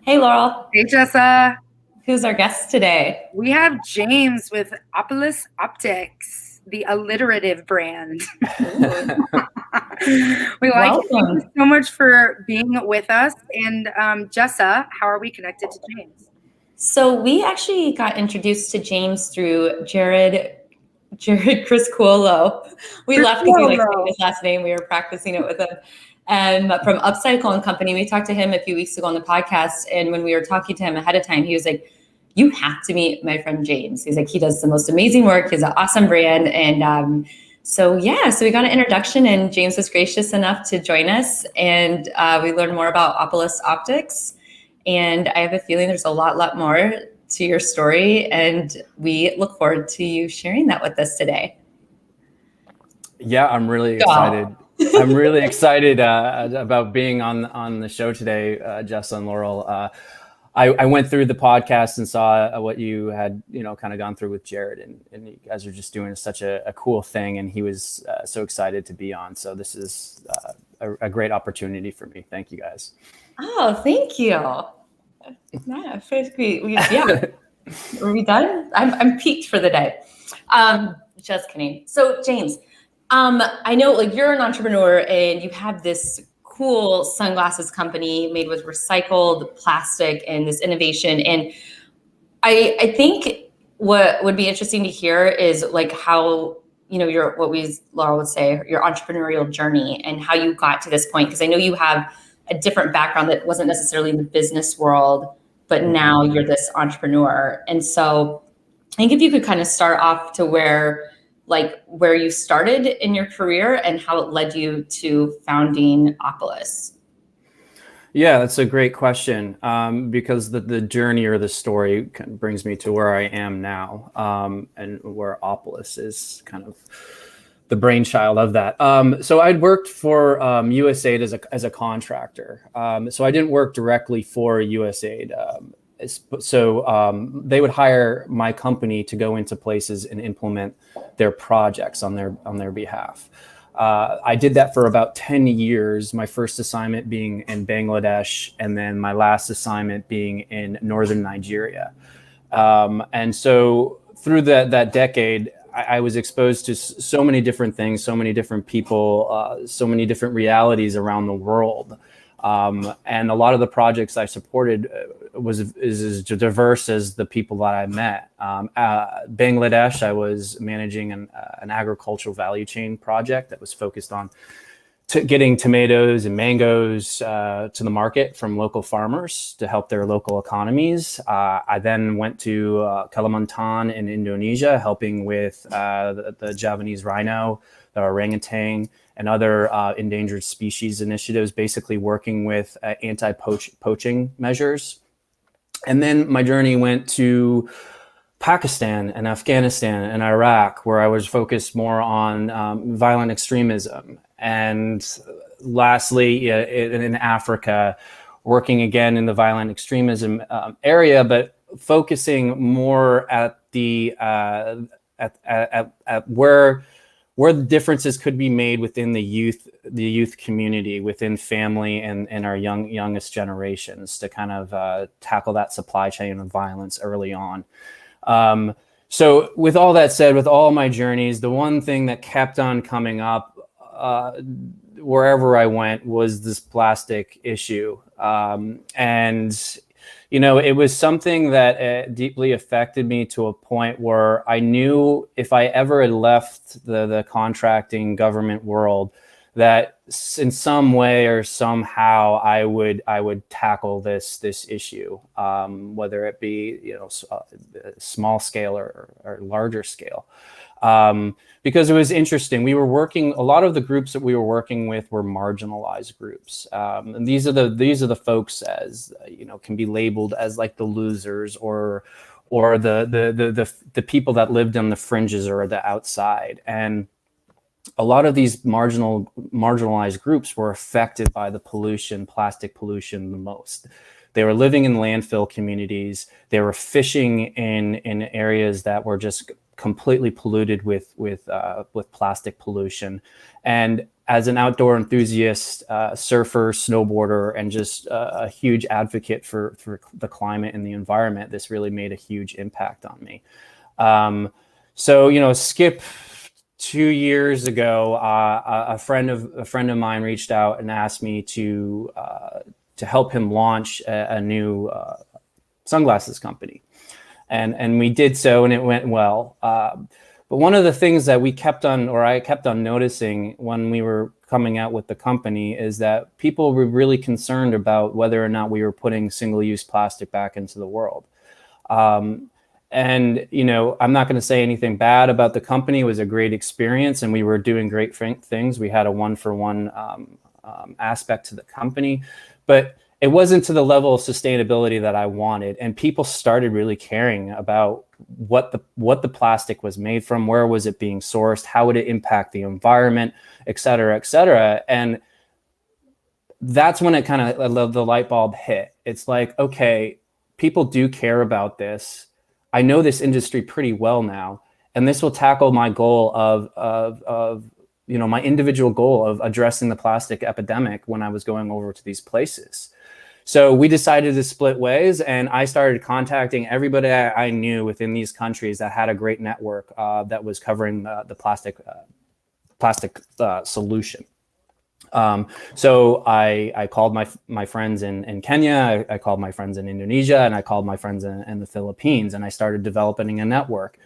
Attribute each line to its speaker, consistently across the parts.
Speaker 1: Hey, Laurel.
Speaker 2: Hey, Jessa.
Speaker 1: Who's our guest today?
Speaker 2: We have James with Opolis Optics, the alliterative brand.
Speaker 1: Ooh,
Speaker 2: We like it. Thank you
Speaker 1: welcome.
Speaker 2: so much for being with us. And Jessa, how are we connected to James?
Speaker 1: So we actually got introduced to James through Jared Chris Cuolo. We laughed because we like saying his last name. We were practicing it with him. And from Upcycle and Company, we talked to him a few weeks ago on the podcast. And when we were talking to him ahead of time, he was like, "You have to meet my friend James." He's like, he does the most amazing work. He has an awesome brand. And so we got an introduction, and James was gracious enough to join us. And we learned more about Opolis Optics. And I have a feeling there's a lot more to your story. And we look forward to you sharing that with us today.
Speaker 3: Yeah, I'm really excited. I'm really excited about being on the show today, Jess and Laurel. I went through the podcast and saw what you had, kind of gone through with Jared, and you guys are just doing such a cool thing, and he was so excited to be on. So this is a great opportunity for me. Thank you, guys.
Speaker 1: Oh, thank you. Yeah, yeah. Are we done? I'm peaked for the day. Just kidding. So James, I know you're an entrepreneur and you have this cool sunglasses company made with recycled plastic and this innovation. And I think what would be interesting to hear is how, Laura would say, your entrepreneurial journey and how you got to this point. Because I know you have a different background that wasn't necessarily in the business world, but now you're this entrepreneur. And so I think if you could kind of start off to where you started in your career and how it led you to founding Opolis.
Speaker 3: Yeah, that's a great question, because the journey or the story brings me to where I am now, and where Opolis is kind of the brainchild of that. So I'd worked for USAID as a contractor. So I didn't work directly for USAID. So they would hire my company to go into places and implement their projects on their behalf. I did that for about 10 years, my first assignment being in Bangladesh, and then my last assignment being in northern Nigeria. And so through that decade, I was exposed to so many different things, so many different people, so many different realities around the world. And a lot of the projects I supported is as diverse as the people that I met. Bangladesh, I was managing an agricultural value chain project that was focused on getting tomatoes and mangoes to the market from local farmers to help their local economies. I then went to Kalimantan in Indonesia, helping with the Javanese rhino, the orangutan, and other endangered species initiatives, basically working with anti-poaching measures. And then my journey went to Pakistan and Afghanistan and Iraq, where I was focused more on violent extremism. And lastly, in Africa, working again in the violent extremism area, but focusing more at the at where the differences could be made within the youth community, within family and our youngest generations, to kind of tackle that supply chain of violence early on. So with all that said, with all my journeys, the one thing that kept on coming up wherever I went was this plastic issue. And it was something that deeply affected me to a point where I knew if I ever had left the contracting government world, that in some way or somehow I would tackle this issue, whether it be small scale or larger scale. Because it was interesting. A lot of the groups that we were working with were marginalized groups. And these are the folks, as can be labeled as like the losers or the people that lived on the fringes or the outside. And a lot of these marginalized groups were affected by the plastic pollution the most. They were living in landfill communities. They were fishing in areas that were just completely polluted with plastic pollution. And as an outdoor enthusiast, surfer, snowboarder, and just a huge advocate for the climate and the environment, this really made a huge impact on me. So, skip 2 years ago, a friend of mine reached out and asked me to help him launch a new sunglasses company, and we did so, and it went well. But one of the things that I kept on noticing when we were coming out with the company is that people were really concerned about whether or not we were putting single-use plastic back into the world. And, I'm not going to say anything bad about the company. It was a great experience, and we were doing great things. We had a one-for-one aspect to the company, but it wasn't to the level of sustainability that I wanted. And people started really caring about what the plastic was made from, where was it being sourced, how would it impact the environment, et cetera, et cetera. And that's when it kind of, the light bulb hit. It's like, okay, people do care about this. I know this industry pretty well now, and this will tackle my goal of my individual goal of addressing the plastic epidemic when I was going over to these places. So we decided to split ways, and I started contacting everybody I knew within these countries that had a great network that was covering the plastic solution. So I called my friends in Kenya, I called my friends in Indonesia, and I called my friends in the Philippines, and I started developing a network,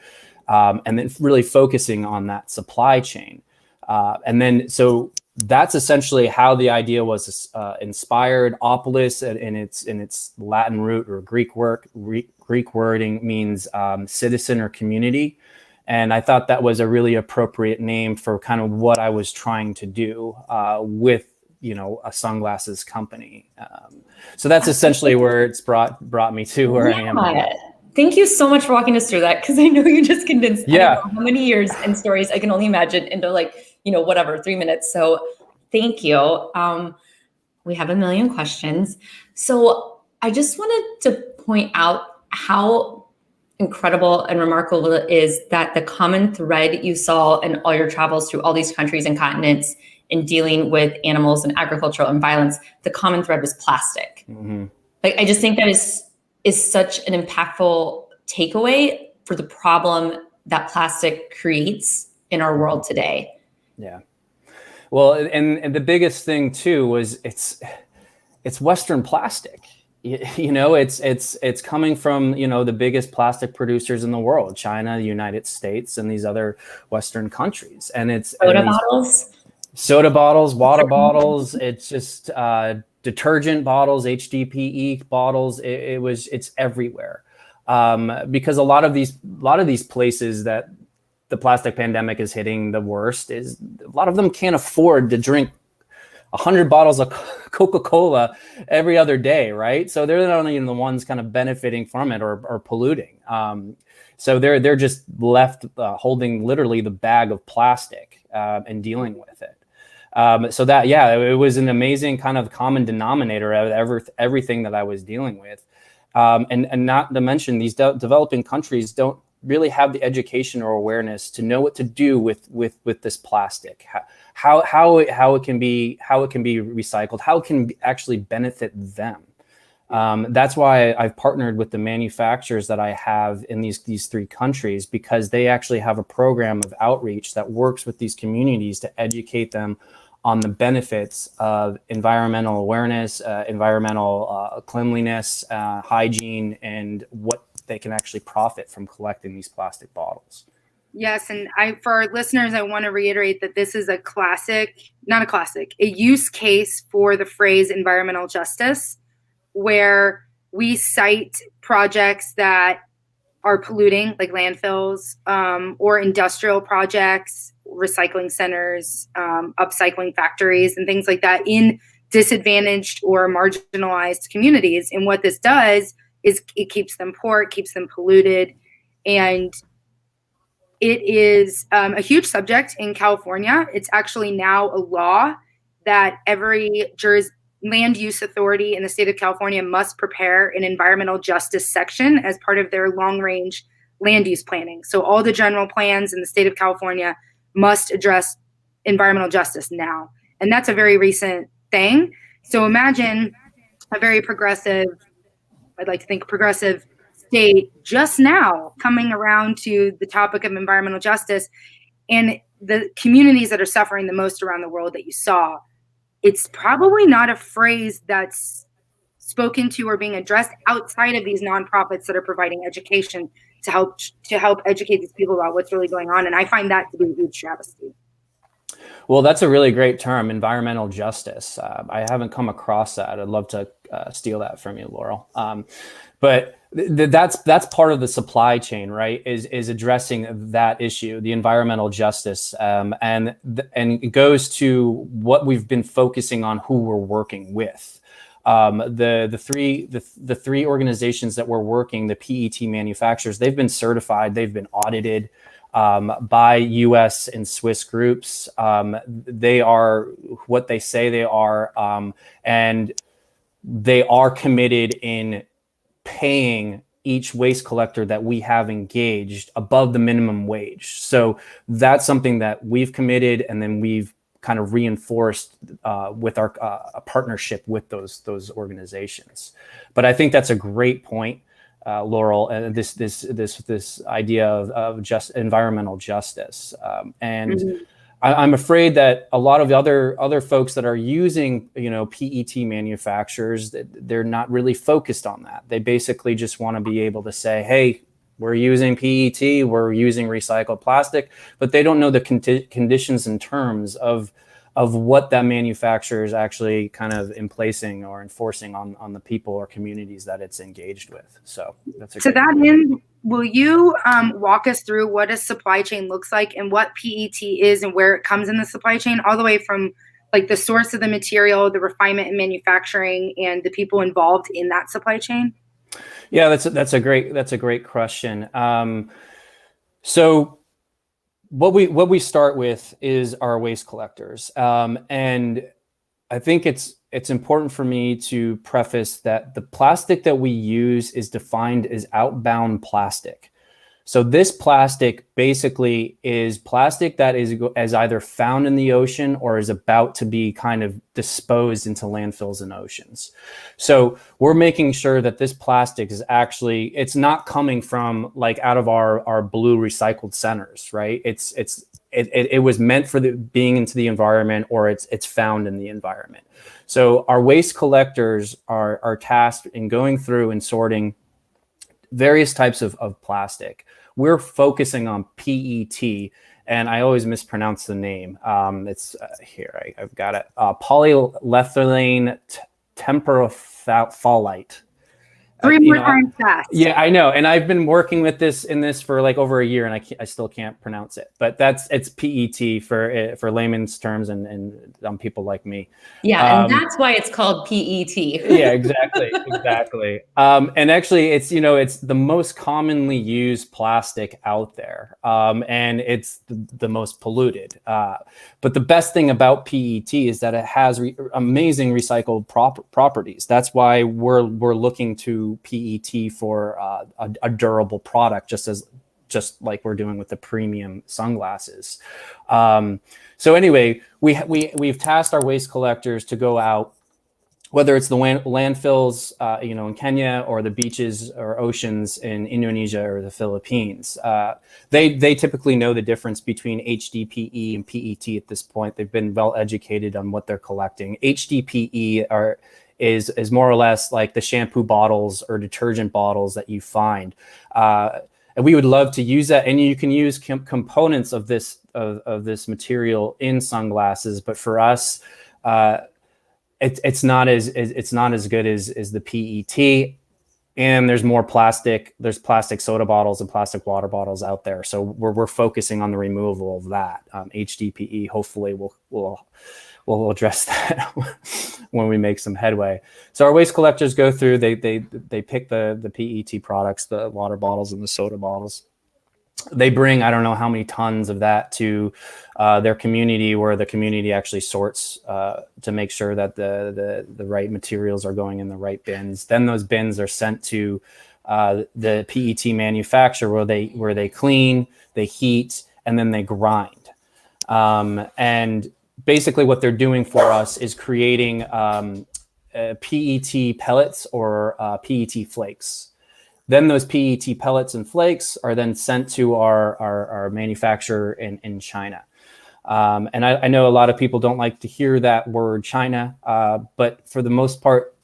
Speaker 3: and then really focusing on that supply chain. And then, so that's essentially how the idea was inspired. Opolis, in its Latin root or Greek wording, means citizen or community. And I thought that was a really appropriate name for kind of what I was trying to do with, a sunglasses company. So that's essentially where it's brought me to where I am now.
Speaker 1: Thank you so much for walking us through that, because I know you just condensed I don't know how many years and stories I can only imagine into 3 minutes. So thank you. We have a million questions. So I just wanted to point out how incredible and remarkable it is that the common thread you saw in all your travels through all these countries and continents in dealing with animals and agricultural and violence, the common thread was plastic. Mm-hmm. I just think that is such an impactful takeaway for the problem that plastic creates in our world today.
Speaker 3: Yeah. Well, and the biggest thing too was it's Western plastic. It's coming from, the biggest plastic producers in the world, China, the United States, and these other Western countries. And it's soda bottles, water bottles. It's just detergent bottles, HDPE bottles. It's everywhere. Because a lot of these places that the plastic pandemic is hitting the worst is a lot of them can't afford to drink 100 bottles of Coca-Cola every other day, right? So they're not even the ones kind of benefiting from it or polluting. So they're just left holding literally the bag of plastic and dealing with it. So that, it was an amazing kind of common denominator of everything that I was dealing with. And not to mention, these developing countries don't really have the education or awareness to know what to do with this plastic, how it can be recycled, how it can actually benefit them. That's why I've partnered with the manufacturers that I have in these three countries, because they actually have a program of outreach that works with these communities to educate them on the benefits of environmental awareness, environmental cleanliness, hygiene, and what they can actually profit from collecting these plastic bottles.
Speaker 2: Yes, and for our listeners, I want to reiterate that this is a use case for the phrase environmental justice, where we cite projects that are polluting, like landfills, or industrial projects, recycling centers, upcycling factories, and things like that in disadvantaged or marginalized communities. And what this does is it keeps them poor, it keeps them polluted, and it is a huge subject in California. It's actually now a law that every land use authority in the state of California must prepare an environmental justice section as part of their long-range land use planning. So all the general plans in the state of California must address environmental justice now. And that's a very recent thing. So imagine a very progressive, I'd like to think progressive state just now coming around to the topic of environmental justice, and the communities that are suffering the most around the world that you saw. It's probably not a phrase that's spoken to or being addressed outside of these nonprofits that are providing education to help educate these people about what's really going on. And I find that to be a huge travesty.
Speaker 3: Well, that's a really great term, environmental justice. I haven't come across that. I'd love to steal that from you, Laurel. But that's part of the supply chain, right? Is addressing that issue, the environmental justice, and it goes to what we've been focusing on, who we're working with. The three organizations that we're working, the PET manufacturers, they've been certified, they've been audited by US and Swiss groups. They are what they say they are, and they are committed in paying each waste collector that we have engaged above the minimum wage. So that's something that we've committed, and then we've kind of reinforced with our partnership with those organizations. But I think that's a great point, Laurel, and this idea of just environmental justice, and I'm afraid that a lot of the other folks that are using, PET manufacturers, they're not really focused on that. They basically just want to be able to say, hey, we're using PET, we're using recycled plastic, but they don't know the conditions and terms of what that manufacturer is actually kind of emplacing or enforcing on the people or communities that it's engaged with. So that's a
Speaker 2: to that end, will you walk us through what a supply chain looks like and what PET is and where it comes in the supply chain, all the way from like the source of the material, the refinement and manufacturing, and the people involved in that supply chain?
Speaker 3: Yeah, that's a great question. So what we start with is our waste collectors, and I think it's important for me to preface that the plastic that we use is defined as outbound plastic. So this plastic basically is plastic that is either found in the ocean or is about to be kind of disposed into landfills and oceans. So we're making sure that this plastic is actually, it's not coming from like out of our blue recycled centers, right? It was meant for being into the environment, or it's found in the environment. So our waste collectors are tasked in going through and sorting various types of plastic. We're focusing on PET, and I always mispronounce the name. It's here, I've got it. Polyethylene terephthalate.
Speaker 2: 3 more times fast.
Speaker 3: Yeah, I know. And I've been working with this for like over a year, and I still can't pronounce it. But it's PET for layman's terms and people like me.
Speaker 1: Yeah, and that's why it's called PET.
Speaker 3: Yeah, exactly. And actually, it's the most commonly used plastic out there, and it's the most polluted. But the best thing about PET is that it has amazing recycled properties. That's why we're looking to PET for a durable product, just like we're doing with the premium sunglasses. So anyway, we've tasked our waste collectors to go out, whether it's the landfills, in Kenya, or the beaches or oceans in Indonesia or the Philippines. They typically know the difference between HDPE and PET at this point. They've been well educated on what they're collecting. HDPE is more or less like the shampoo bottles or detergent bottles that you find. And we would love to use that. And you can use components of this material in sunglasses, but for us, it's not as good as the PET. And there's more plastic. There's plastic soda bottles and plastic water bottles out there. So we're focusing on the removal of that. HDPE hopefully we'll address that when we make some headway. So our waste collectors go through, they pick the PET products, the water bottles and the soda bottles. They bring, I don't know how many tons of that to their community, where the community actually sorts to make sure that the right materials are going in the right bins. Then those bins are sent to the PET manufacturer, where they clean, they heat, and then they grind. And basically what they're doing for us is creating PET pellets or PET flakes. Then those PET pellets and flakes are then sent to our manufacturer in China. And I know a lot of people don't like to hear that word China, but for the most part,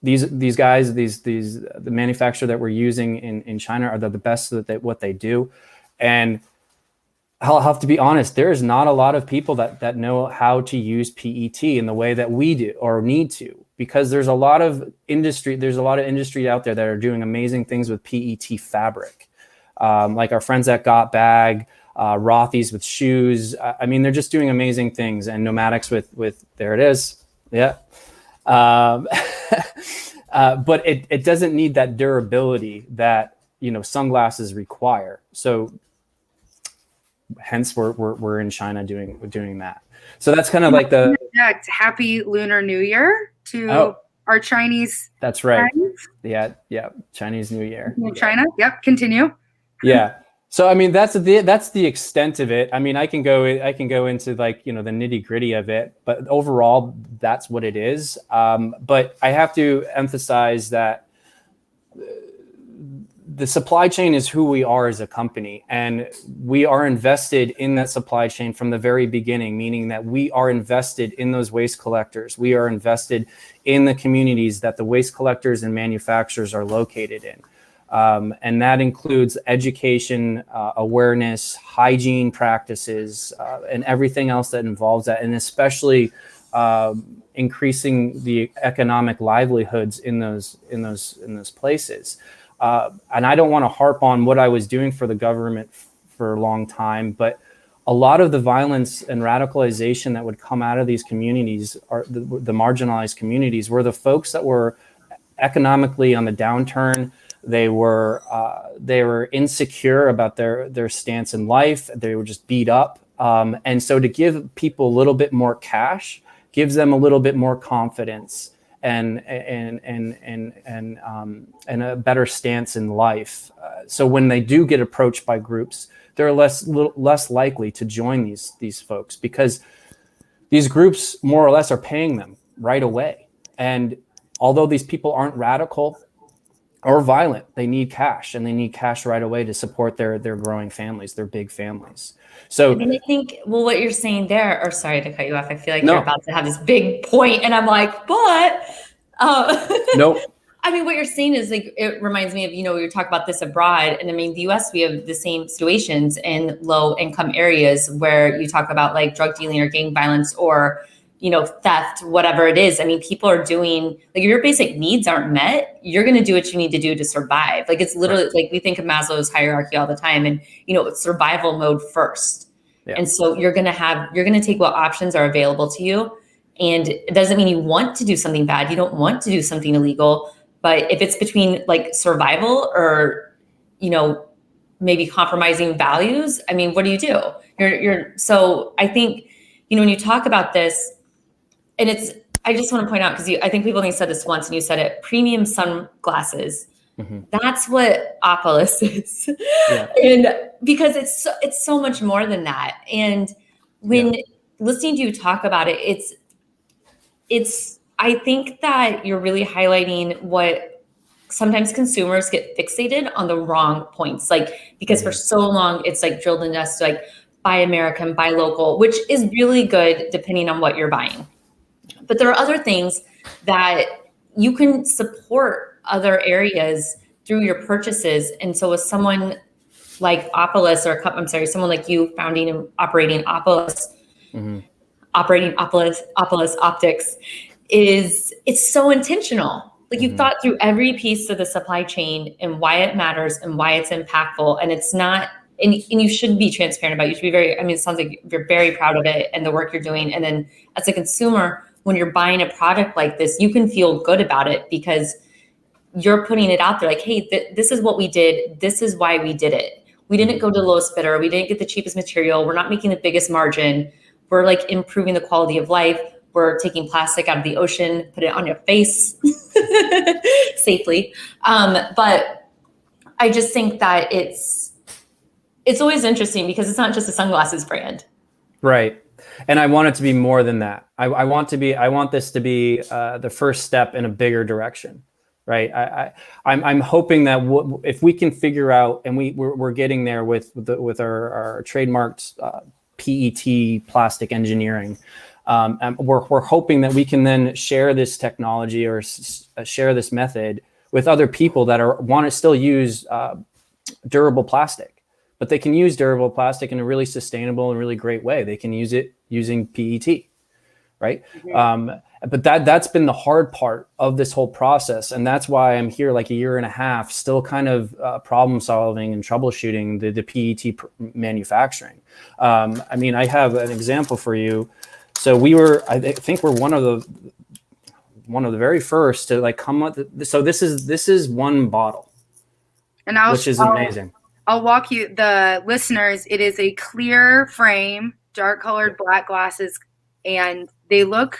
Speaker 3: these guys, the manufacturer that we're using in China are the best at what they do. And I'll have to be honest, there is not a lot of people that know how to use PET in the way that we do or need to, because there's a lot of industry out there that are doing amazing things with PET fabric. Like our friends at Got Bag, Rothy's with shoes. I mean, they're just doing amazing things, and Nomadics with there it is. Yeah. But it doesn't need that durability that, sunglasses require. So hence we're in China doing that. So that's kind of like the
Speaker 2: Happy Lunar New Year to our Chinese.
Speaker 3: That's right.
Speaker 2: friends.
Speaker 3: Yeah. Chinese New Year.
Speaker 2: China. Yep. Continue.
Speaker 3: Yeah. So I mean that's the extent of it. I mean I can go into like the nitty gritty of it, but overall that's what it is. But I have to emphasize that the supply chain is who we are as a company, and we are invested in that supply chain from the very beginning, meaning that we are invested in those waste collectors. We are invested in the communities that the waste collectors and manufacturers are located in. And that includes education, awareness, hygiene practices, and everything else that involves that, and especially increasing the economic livelihoods in those places. And I don't want to harp on what I was doing for the government for a long time, but a lot of the violence and radicalization that would come out of these communities, or the marginalized communities, were the folks that were economically on the downturn. They were insecure about their stance in life. They were just beat up. And so to give people a little bit more cash gives them a little bit more confidence and a better stance in life. So when they do get approached by groups, they're less likely to join these folks, because these groups more or less are paying them right away. And although these people aren't radical or violent, they need cash, and they need cash right away to support their growing families, their big families. So
Speaker 1: I mean, I think, what you're saying there, or sorry to cut you off, I feel like you're about to have this big point, and I'm like, but
Speaker 3: nope.
Speaker 1: I mean, what you're saying is like, it reminds me of, we talk about this abroad, and I mean, the US, we have the same situations in low income areas where you talk about like drug dealing or gang violence or, theft, whatever it is. I mean, people are doing, like, if your basic needs aren't met, you're going to do what you need to do to survive. Like, it's literally like, we think of Maslow's hierarchy all the time, and, it's survival mode first. Yeah. And so you're going to take what options are available to you. And it doesn't mean you want to do something bad. You don't want to do something illegal, but if it's between like survival or, maybe compromising values, I mean, what do? So I think, when you talk about this, and I just want to point out, because I think people only said this once, and you said it, premium sunglasses. Mm-hmm. That's what Opolis is. Yeah. And because it's so much more than that. And when listening to you talk about it, I think that you're really highlighting what sometimes consumers get fixated on the wrong points. Like, because for so long, it's like drilled into us, like, buy American, buy local, which is really good depending on what you're buying. But there are other things that you can support other areas through your purchases. And so with someone like Opolis, someone like you founding and operating Opolis, operating Opolis Optics, it's so intentional. Like, you've thought through every piece of the supply chain and why it matters and why it's impactful. And it's not, and you should be transparent about it. You should be it sounds like you're very proud of it and the work you're doing. And then as a consumer, when you're buying a product like this, you can feel good about it because you're putting it out there like, hey, this is what we did. This is why we did it. We didn't go to the lowest bidder. We didn't get the cheapest material. We're not making the biggest margin. We're like improving the quality of life. We're taking plastic out of the ocean, put it on your face safely. But I just think that it's always interesting because it's not just a sunglasses brand.
Speaker 3: Right. And I want it to be more than that. I want this to be the first step in a bigger direction. Right. I'm hoping that if we can figure out, and we're getting there with our trademarked PET plastic engineering. We're hoping that we can then share this technology or share this method with other people that want to still use durable plastic, but they can use durable plastic in a really sustainable and really great way. They can use it using PET, right? Mm-hmm. But that's been the hard part of this whole process, and that's why I'm here like a year and a half, still kind of problem solving and troubleshooting the PET manufacturing. I mean, I have an example for you. So I think we're one of the very first to like come up. So this is one bottle,
Speaker 2: and
Speaker 3: which is amazing.
Speaker 2: I'll walk you, the listeners. It is a clear frame, dark colored black glasses, and they look.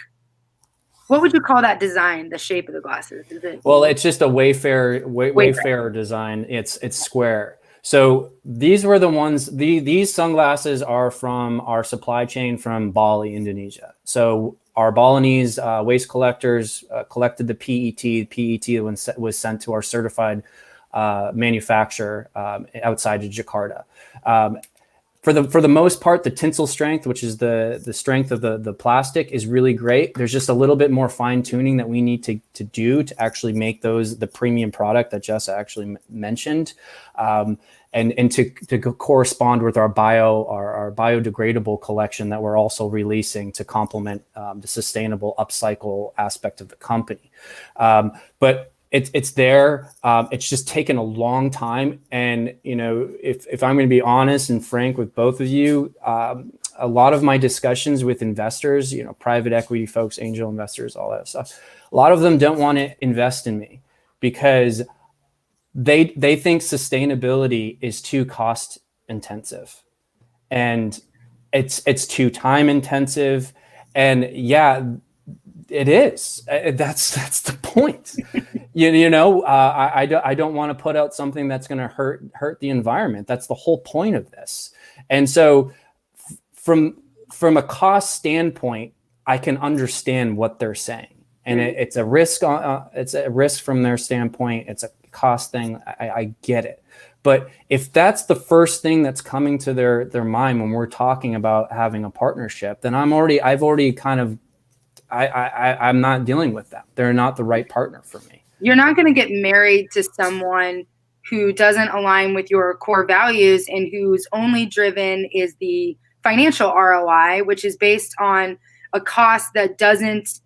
Speaker 2: What would you call that design? The shape of the glasses? Is it?
Speaker 3: Well, it's just a Wayfarer design. It's square. So these were the ones. These sunglasses are from our supply chain from Bali, Indonesia. So our Balinese waste collectors collected the PET. PET was sent to our certified manufacturer outside of Jakarta. For the most part, the tensile strength, which is the strength of the plastic, is really great. There's just a little bit more fine tuning that we need to do to actually make those the premium product that Jess actually mentioned, and to correspond with our biodegradable collection that we're also releasing to complement the sustainable upcycle aspect of the company. But it's there. It's just taken a long time. And, you know, if I'm going to be honest and frank with both of you, a lot of my discussions with investors, you know, private equity folks, angel investors, all that stuff, a lot of them don't want to invest in me because they think sustainability is too cost intensive and it's too time intensive. And yeah, it is. That's the point. You know, I don't want to put out something that's going to hurt the environment. That's the whole point of this. And so, from a cost standpoint, I can understand what they're saying, and it's a risk. It's a risk from their standpoint. It's a cost thing. I get it. But if that's the first thing that's coming to their mind when we're talking about having a partnership, then I'm not dealing with them. They're not the right partner for me.
Speaker 2: You're not going to get married to someone who doesn't align with your core values and whose only driven is the financial ROI, which is based on a cost that doesn't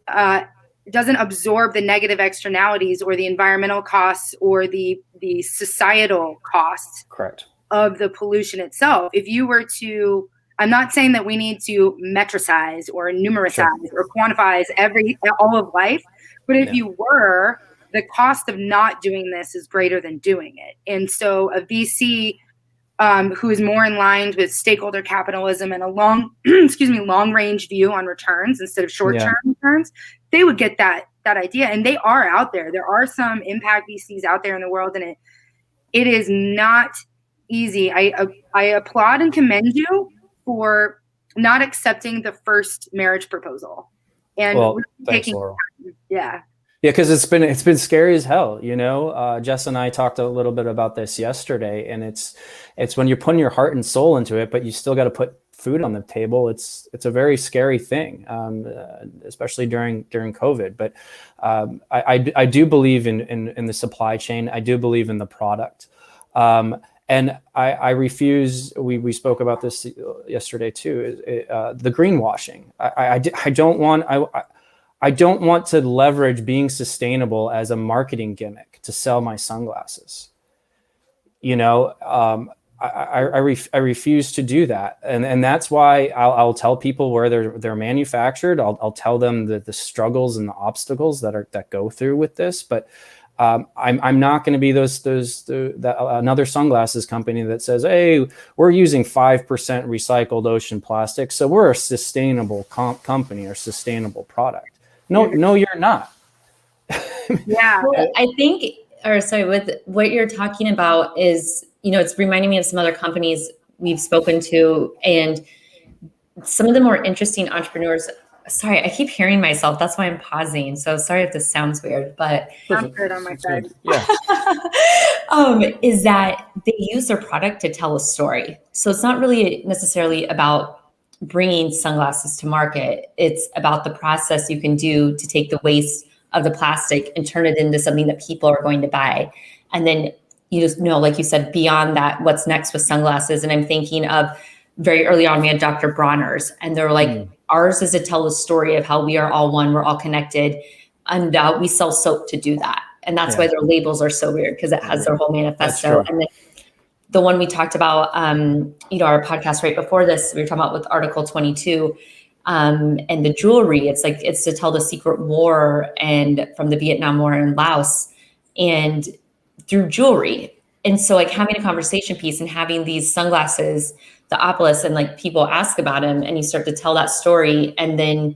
Speaker 2: absorb the negative externalities or the environmental costs or the societal costs.
Speaker 3: Correct.
Speaker 2: Of the pollution itself. If you were to, I'm not saying that we need to metricize or numericize or quantify all of life, but if you were, the cost of not doing this is greater than doing it. And so a VC who is more in line with stakeholder capitalism and a long range view on returns instead of short-term returns, they would get that idea. And they are out there. There are some impact VCs out there in the world, and it is not easy. I applaud and commend you for not accepting the first marriage proposal and taking time. Yeah,
Speaker 3: because it's been scary as hell. You know, Jess and I talked a little bit about this yesterday, and it's when you're putting your heart and soul into it, but you still got to put food on the table. It's a very scary thing, especially during COVID. But I do believe in the supply chain. I do believe in the product. And I refuse. We spoke about this yesterday too. The greenwashing. I don't want to leverage being sustainable as a marketing gimmick to sell my sunglasses. You know, I refuse to do that, and that's why I'll tell people where they're manufactured. I'll tell them the struggles and the obstacles that go through with this, but. I'm not going to be another sunglasses company that says, "Hey, we're using 5% recycled ocean plastic, so we're a sustainable company or sustainable product." No, you're not.
Speaker 2: Yeah,
Speaker 1: well, I think, with what you're talking about is, you know, it's reminding me of some other companies we've spoken to, and some of the more interesting entrepreneurs. Sorry, I keep hearing myself. That's why I'm pausing. So sorry if this sounds weird, but
Speaker 2: I'm good on my side.
Speaker 3: Yeah.
Speaker 1: Is that they use their product to tell a story. So it's not really necessarily about bringing sunglasses to market. It's about the process you can do to take the waste of the plastic and turn it into something that people are going to buy. And then you just know, like you said, beyond that, what's next with sunglasses. And I'm thinking of very early on, we had Dr. Bronner's, and they're like, ours is to tell the story of how we are all one, we're all connected. And we sell soap to do that. And that's why their labels are so weird, because it has their whole manifesto. And then the one we talked about, our podcast right before this, we were talking about with Article 22 and the jewelry. It's like, it's to tell the secret war and from the Vietnam War in Laos and through jewelry. And so like having a conversation piece and having these sunglasses, the Opolis, and like people ask about him and you start to tell that story. And then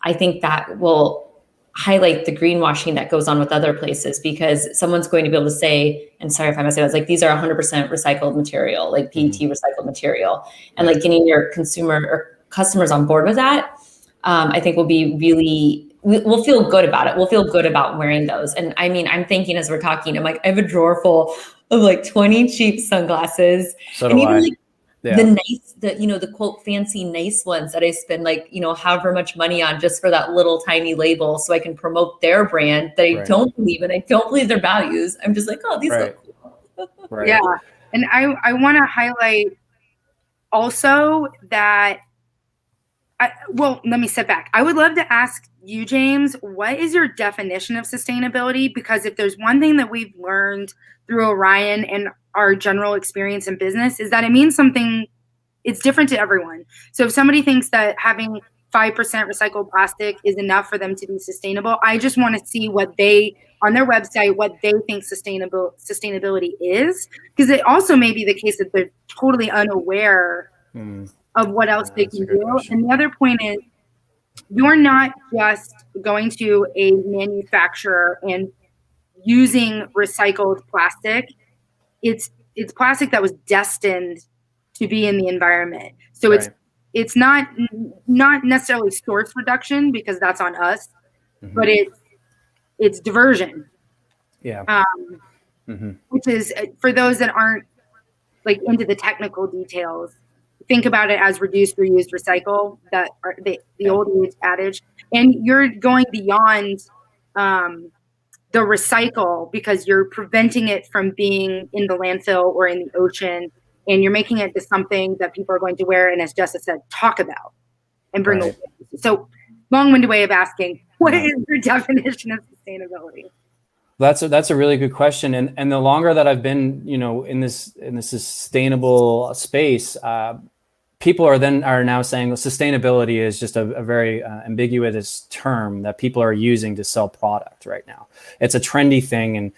Speaker 1: I think that will highlight the greenwashing that goes on with other places, because someone's going to be able to say, and sorry if I must say, it's like, these are 100% recycled material, like PET recycled material, and like getting your consumer or customers on board with that, I think will be really, we'll feel good about it. We'll feel good about wearing those. And I mean, I'm thinking as we're talking, I'm like, I have a drawer full of like 20 cheap sunglasses.
Speaker 3: So
Speaker 1: and
Speaker 3: do
Speaker 1: even
Speaker 3: I.
Speaker 1: like
Speaker 3: Yeah.
Speaker 1: the nice, the quote, fancy, nice ones that I spend like, however much money on just for that little tiny label so I can promote their brand that I don't believe in. I don't believe their values. I'm just like, oh, these look cool.
Speaker 2: Yeah. And I want to highlight also that, let me step back. I would love to ask you, James, what is your definition of sustainability? Because if there's one thing that we've learned through Orion and our general experience in business, is that it means something, it's different to everyone. So if somebody thinks that having 5% recycled plastic is enough for them to be sustainable, I just want to see what they, on their website, what they think sustainability is. Because it also may be the case that they're totally unaware of what else they can do. Question. And the other point is, you're not just going to a manufacturer and using recycled plastic. It's plastic that was destined to be in the environment. So it's not necessarily source reduction, because that's on us, but it's diversion.
Speaker 3: Yeah.
Speaker 2: Which is, for those that aren't like into the technical details, think about it as reduce, reuse, recycle, that are the old adage. And you're going beyond the recycle, because you're preventing it from being in the landfill or in the ocean, and you're making it to something that people are going to wear and, as Jessica said, talk about and bring awareness. So long-winded way of asking, what is your definition of sustainability?
Speaker 3: That's a really good question. And the longer that I've been, in this sustainable space, people are now saying, well, sustainability is just a very ambiguous term that people are using to sell product right now. It's a trendy thing, and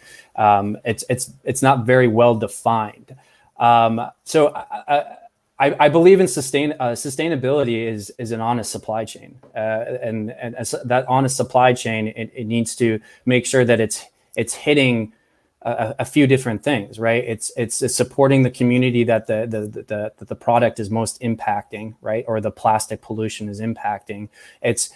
Speaker 3: it's not very well defined. So I believe in sustainability is an honest supply chain, and that honest supply chain, it needs to make sure that it's hitting a few different things, right? It's supporting the community that the product is most impacting, right? Or the plastic pollution is impacting. It's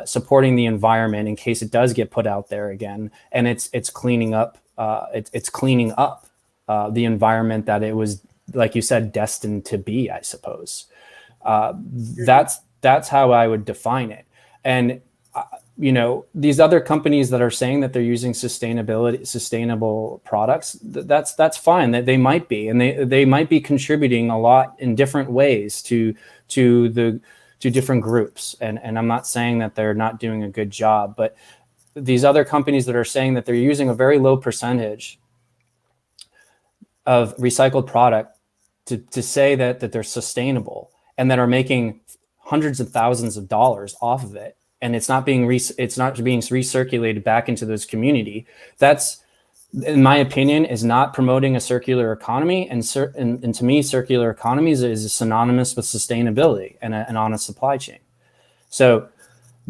Speaker 3: supporting the environment in case it does get put out there again, and it's cleaning up. It's cleaning up the environment that it was, like you said, destined to be, I suppose. That's how I would define it. And these other companies that are saying that they're using sustainable products, that's fine. That they might be, and they might be contributing a lot in different ways to different groups. And I'm not saying that they're not doing a good job, but these other companies that are saying that they're using a very low percentage of recycled product to say that they're sustainable and that are making hundreds of thousands of dollars off of it, and it's not being recirculated back into this community. That's, in my opinion, is not promoting a circular economy. And to me, circular economies is synonymous with sustainability and an honest supply chain. So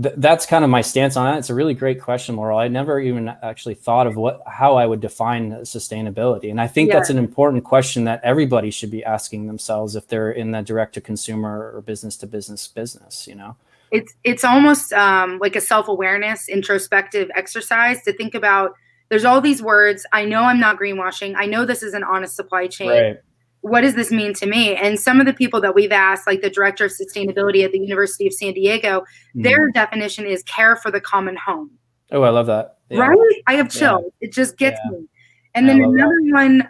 Speaker 3: that's kind of my stance on that. It's a really great question, Laurel. I never even actually thought of how I would define sustainability. And I think that's an important question that everybody should be asking themselves if they're in the direct to consumer or business to business, you know?
Speaker 2: It's almost like a self-awareness, introspective exercise to think about, there's all these words. I know I'm not greenwashing. I know this is an honest supply chain.
Speaker 3: Right.
Speaker 2: What does this mean to me? And some of the people that we've asked, like the director of sustainability at the University of San Diego, their definition is care for the common home.
Speaker 3: Oh, I love that. Yeah.
Speaker 2: Right? I have chills. It just gets me. And then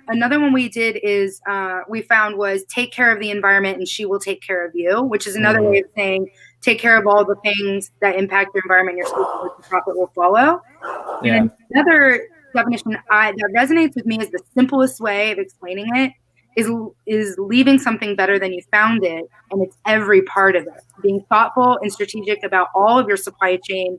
Speaker 2: another one we did is we found was take care of the environment and she will take care of you, which is another way of saying take care of all the things that impact your environment. Your profit will follow.
Speaker 3: Yeah.
Speaker 2: And another definition that resonates with me is the simplest way of explaining it is leaving something better than you found it, and it's every part of it. Being thoughtful and strategic about all of your supply chain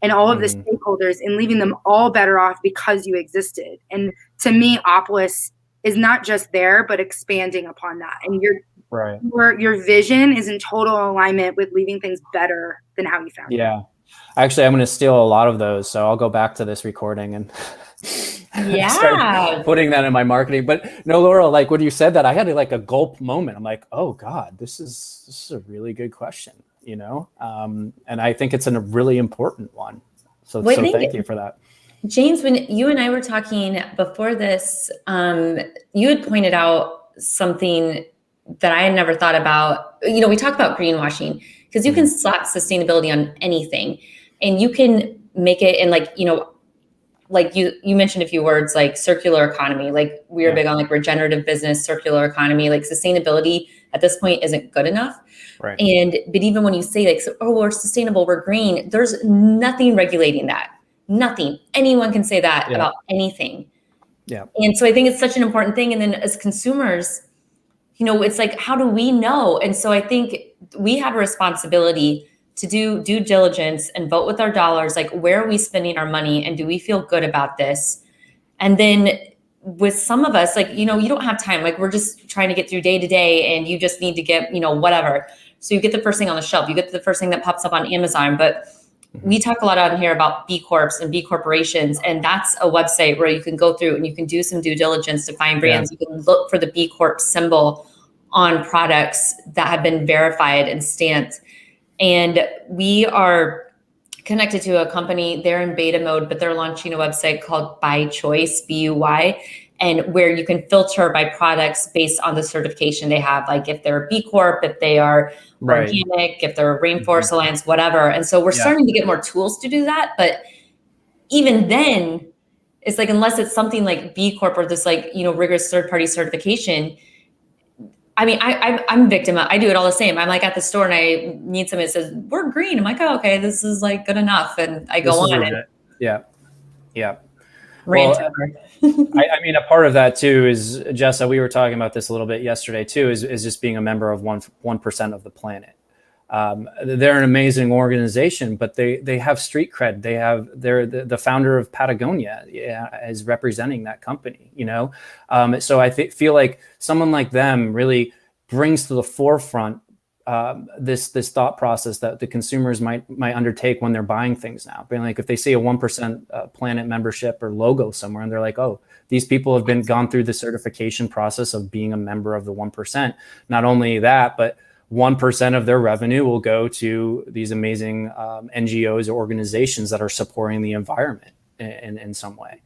Speaker 2: and all of the stakeholders and leaving them all better off because you existed. And to me, Opolis is not just there, but expanding upon that. And your vision is in total alignment with leaving things better than how you found it.
Speaker 3: Yeah. Actually, I'm going to steal a lot of those. So I'll go back to this recording and start putting that in my marketing. But no, Laurel, like when you said that, I had like a gulp moment. I'm like, oh God, this is a really good question, you know? And I think it's a really important one. So thank you for that.
Speaker 1: James, when you and I were talking before this, you had pointed out something that I had never thought about. You know, we talk about greenwashing because you can slap sustainability on anything and you can make it in like, you know, like you mentioned a few words like circular economy, like we are big on like regenerative business, circular economy, like sustainability at this point isn't good enough.
Speaker 3: Right.
Speaker 1: But even when you say like, oh, we're sustainable, we're green, there's nothing regulating that. Nothing. Anyone can say that about anything.
Speaker 3: Yeah.
Speaker 1: And so I think it's such an important thing. And then as consumers, you know, it's like, how do we know? And so I think we have a responsibility to do due diligence and vote with our dollars. Like, where are we spending our money? And do we feel good about this? And then with some of us, like, you know, you don't have time. Like, we're just trying to get through day to day and you just need to get, you know, whatever. So you get the first thing on the shelf, you get the first thing that pops up on Amazon. But we talk a lot on here about B Corps and B corporations. And that's a website where you can go through and you can do some due diligence to find brands. You can look for the B Corp symbol on products that have been verified and stamped. And we are connected to a company. They're in beta mode, but they're launching a website called By Choice, BUY, and where you can filter by products based on the certification they have, like if they're B Corp, if they are organic, if they're Rainforest Alliance, whatever. And so we're starting to get more tools to do that. But even then, it's like, unless it's something like B Corp or this like, you know, rigorous third-party certification, I mean, I'm a victim. I do it all the same. I'm like at the store and I need something that says we're green. I'm like, oh, okay, this is like good enough. And I go on it.
Speaker 3: Yeah.
Speaker 1: Well,
Speaker 3: I mean, a part of that too is, Jessa, we were talking about this a little bit yesterday too, is just being a member of 1% of the planet. They're an amazing organization, but they have street cred. They're the founder of Patagonia is representing that company, you know? So I feel like someone like them really brings to the forefront this thought process that the consumers might undertake when they're buying things now. Being like, if they see a 1% Planet membership or logo somewhere, and they're like, oh, these people have gone through the certification process of being a member of the 1%. Not only that, but 1% of their revenue will go to these amazing NGOs or organizations that are supporting the environment in some way.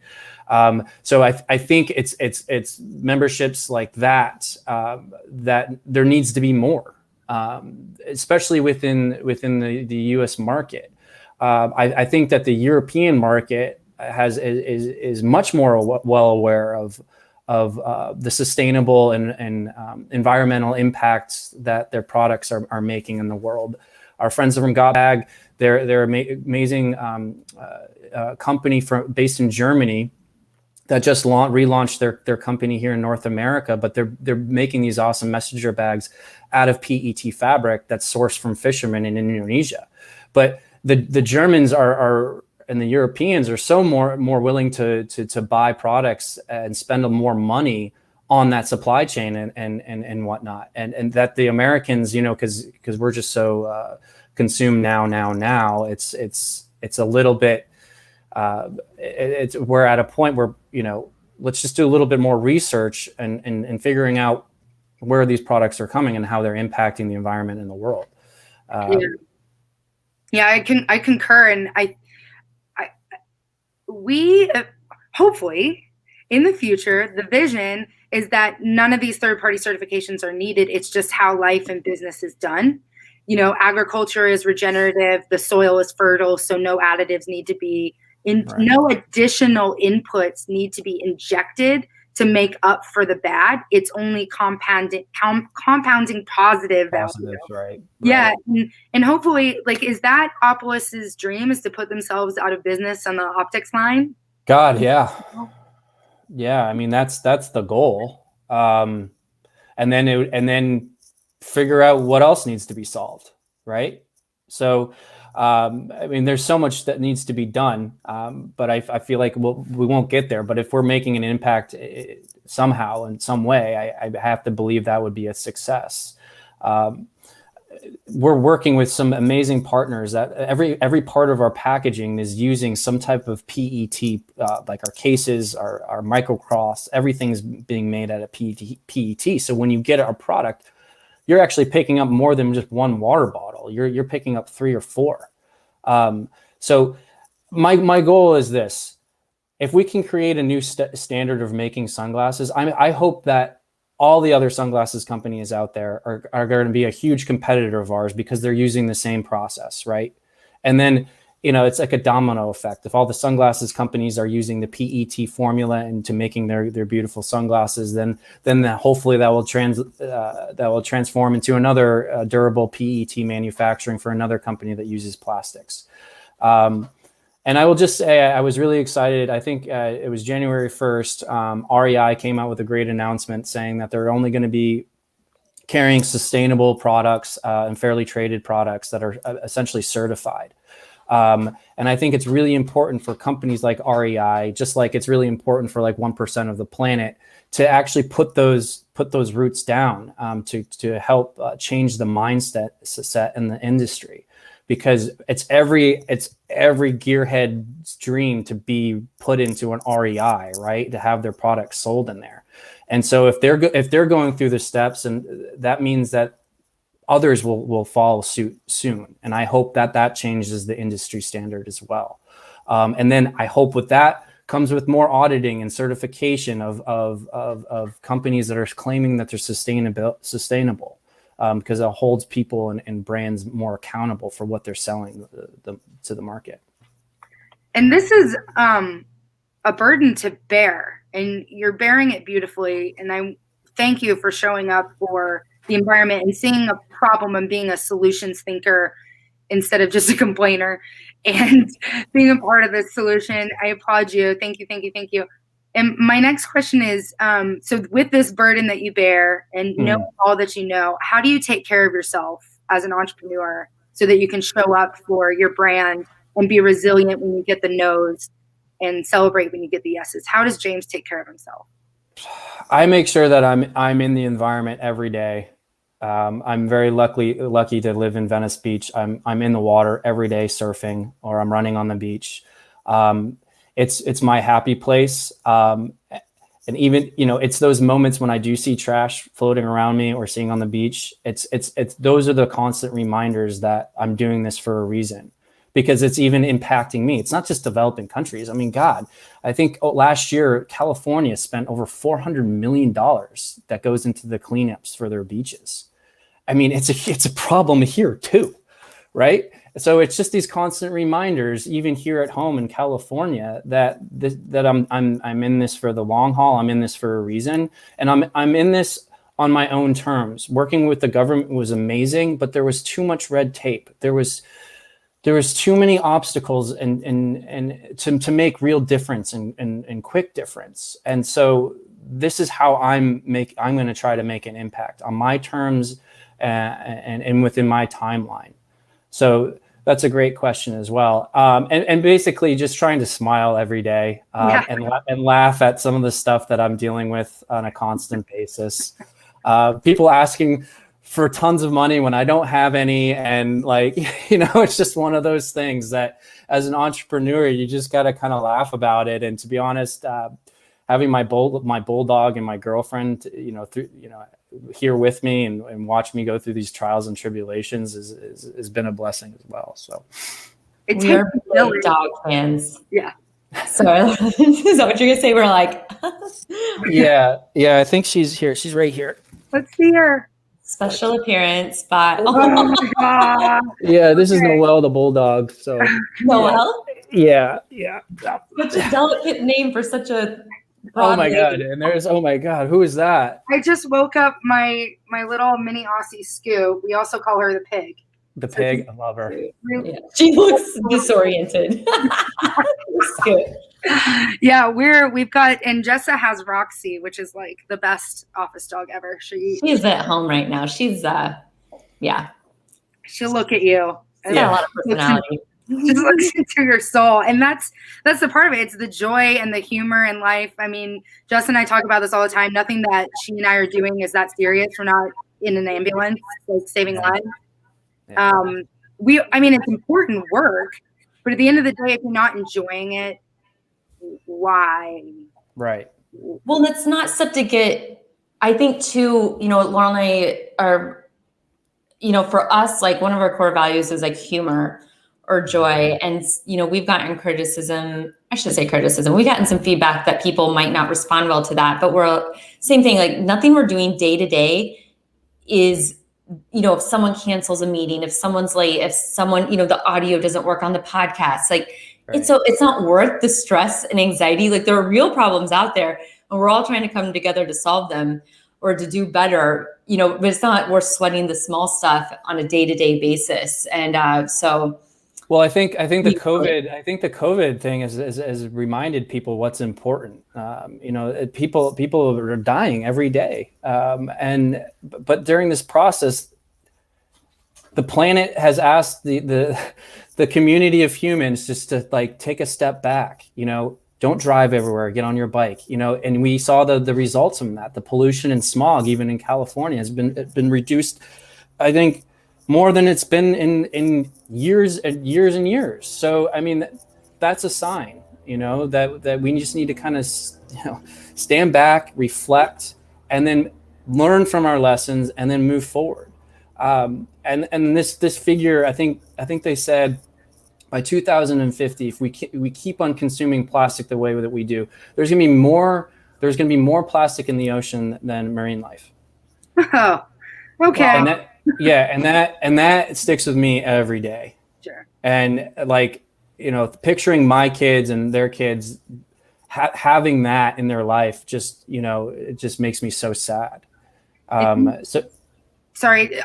Speaker 3: So I think it's memberships like that that there needs to be more, especially within the U.S. market. I think that the European market is much more well aware of the sustainable and environmental impacts that their products are making in the world. Our friends from Bag, they're amazing company based in Germany that just relaunched their company here in North America, but they're making these awesome messenger bags out of PET fabric that's sourced from fishermen in Indonesia. But the Germans are and the Europeans are so more willing to buy products and spend more money on that supply chain and whatnot, and that the Americans, you know, because we're just so consume now. It's a little bit, we're at a point where, let's just do a little bit more research and figuring out where these products are coming and how they're impacting the environment in the world.
Speaker 2: Yeah, I concur. And we hopefully in the future, the vision is that none of these third-party certifications are needed. It's just how life and business is done. Agriculture is regenerative, the soil is fertile, so no additives need to be no additional inputs need to be injected to make up for the bad. It's only compounding positive value.
Speaker 3: Right.
Speaker 2: Yeah. And hopefully, is that Opolis's dream, is to put themselves out of business on the optics line?
Speaker 3: God, yeah. Yeah. I mean, that's the goal. And then figure out what else needs to be solved. Right. So, there's so much that needs to be done, but I feel like we won't get there. But if we're making an impact somehow in some way, I have to believe that would be a success. We're working with some amazing partners that every part of our packaging is using some type of PET, like our cases, our microcross, everything's being made out of PET. So when you get our product, you're actually picking up more than just one water bottle. You're picking up 3 or 4. So my goal is this: if we can create a new standard of making sunglasses, I hope that all the other sunglasses companies out there are going to be a huge competitor of ours because they're using the same process, right? And then, it's like a domino effect. If all the sunglasses companies are using the PET formula into making their beautiful sunglasses, then hopefully that will transform into another durable PET manufacturing for another company that uses plastics. And I will just say I was really excited. I think it was January 1st. REI came out with a great announcement saying that they're only going to be carrying sustainable products and fairly traded products that are essentially certified. And I think it's really important for companies like REI, just like it's really important for 1% of the planet, to actually put those roots down to help change the mindset in the industry, because it's every gearhead's dream to be put into an REI, right? To have their products sold in there. And so if they're going through the steps, and that means that others will follow suit soon. And I hope that changes the industry standard as well. And then I hope with that comes with more auditing and certification of companies that are claiming that they're sustainable, because it holds people and brands more accountable for what they're selling to the market.
Speaker 2: And this is a burden to bear, and you're bearing it beautifully. And I thank you for showing up for the environment and seeing a problem and being a solutions thinker instead of just a complainer, and being a part of this solution. I applaud you. Thank you, thank you, thank you. And my next question is, so with this burden that you bear and know all that you know, how do you take care of yourself as an entrepreneur so that you can show up for your brand and be resilient when you get the no's and celebrate when you get the yeses? How does James take care of himself?
Speaker 3: I make sure that I'm in the environment every day. I'm very lucky to live in Venice Beach. I'm in the water every day surfing, or I'm running on the beach. It's my happy place. And even, it's those moments when I do see trash floating around me or seeing on the beach. It's those are the constant reminders that I'm doing this for a reason, because it's even impacting me. It's not just developing countries. I mean, God, I think last year, California spent over $400 million that goes into the cleanups for their beaches. I mean, it's a problem here too, right? So it's just these constant reminders, even here at home in California, that I'm in this for the long haul. I'm in this for a reason, and I'm in this on my own terms. Working with the government was amazing, but there was too much red tape. There was too many obstacles and to make real difference and quick difference. And so this is how I'm going to try to make an impact on my terms and within my timeline. So that's a great question as well. And basically just trying to smile every day and laugh at some of the stuff that I'm dealing with on a constant basis. People asking for tons of money when I don't have any. And like, it's just one of those things that as an entrepreneur, you just got to kind of laugh about it. And to be honest, having my bulldog and my girlfriend, here with me and watch me go through these trials and tribulations has been a blessing as well. So
Speaker 1: we are big dog fans.
Speaker 2: Yeah.
Speaker 1: So is that what you're gonna say? We're like,
Speaker 3: yeah. I think she's here. She's right here.
Speaker 2: Let's see her.
Speaker 1: Special appearance, but
Speaker 2: Oh my God.
Speaker 3: Yeah, this is Noelle the bulldog. So
Speaker 1: Noelle.
Speaker 3: Yeah.
Speaker 1: Such a delicate name for such a.
Speaker 3: Oh my God! And who is that?
Speaker 2: I just woke up my little mini Aussie Scoop. We also call her the pig.
Speaker 3: The pig, I love her.
Speaker 1: Yeah. She looks disoriented. Scoop.
Speaker 2: Yeah, we've got, and Jessa has Roxy, which is like the best office dog ever. She's
Speaker 1: at home right now. She's
Speaker 2: she'll look at you.
Speaker 1: She's got a lot of personality.
Speaker 2: Just looks into your soul. And that's the part of it. It's the joy and the humor in life. I mean, Justin and I talk about this all the time. Nothing that she and I are doing is that serious. We're not in an ambulance, like saving lives.
Speaker 3: Yeah.
Speaker 2: It's important work, but at the end of the day, if you're not enjoying it, why?
Speaker 3: Right.
Speaker 1: Well, it's not stuff to get, I think too, Laurel and I are, for us, like one of our core values is like humor or joy. And, we've gotten criticism. We've gotten some feedback that people might not respond well to that, but same thing, like nothing we're doing day to day is, if someone cancels a meeting, if someone's late, if someone, the audio doesn't work on the podcast, like
Speaker 3: right.
Speaker 1: It's not worth the stress and anxiety. Like there are real problems out there and we're all trying to come together to solve them or to do better, but it's not worth sweating the small stuff on a day-to-day basis. And
Speaker 3: well, I think the COVID thing has reminded people what's important. People are dying every day, but during this process, the planet has asked the community of humans just to like take a step back. Don't drive everywhere. Get on your bike. And we saw the results from that. The pollution and smog, even in California, has been reduced, I think, more than it's been in years and years and years. So, I mean, that's a sign, that we just need to kind of, stand back, reflect, and then learn from our lessons and then move forward. And this figure, I think they said by 2050, if we keep on consuming plastic the way that we do, there's going to be more plastic in the ocean than marine life.
Speaker 2: Oh, okay.
Speaker 3: And that sticks with me every day.
Speaker 2: Sure.
Speaker 3: And like, picturing my kids and their kids having that in their life, just, it just makes me so sad.
Speaker 2: Sorry,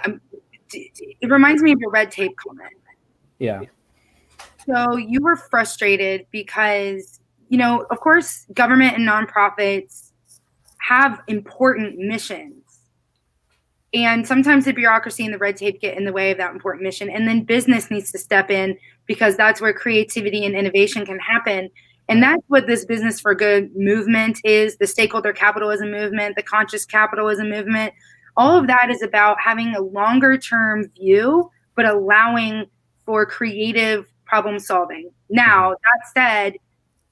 Speaker 2: it reminds me of your red tape comment.
Speaker 3: Yeah.
Speaker 2: So you were frustrated because, of course, government and nonprofits have important missions. And sometimes the bureaucracy and the red tape get in the way of that important mission. And then business needs to step in because that's where creativity and innovation can happen. And that's what this Business for Good movement is, the stakeholder capitalism movement, the conscious capitalism movement. All of that is about having a longer term view, but allowing for creative problem solving. Now, that said,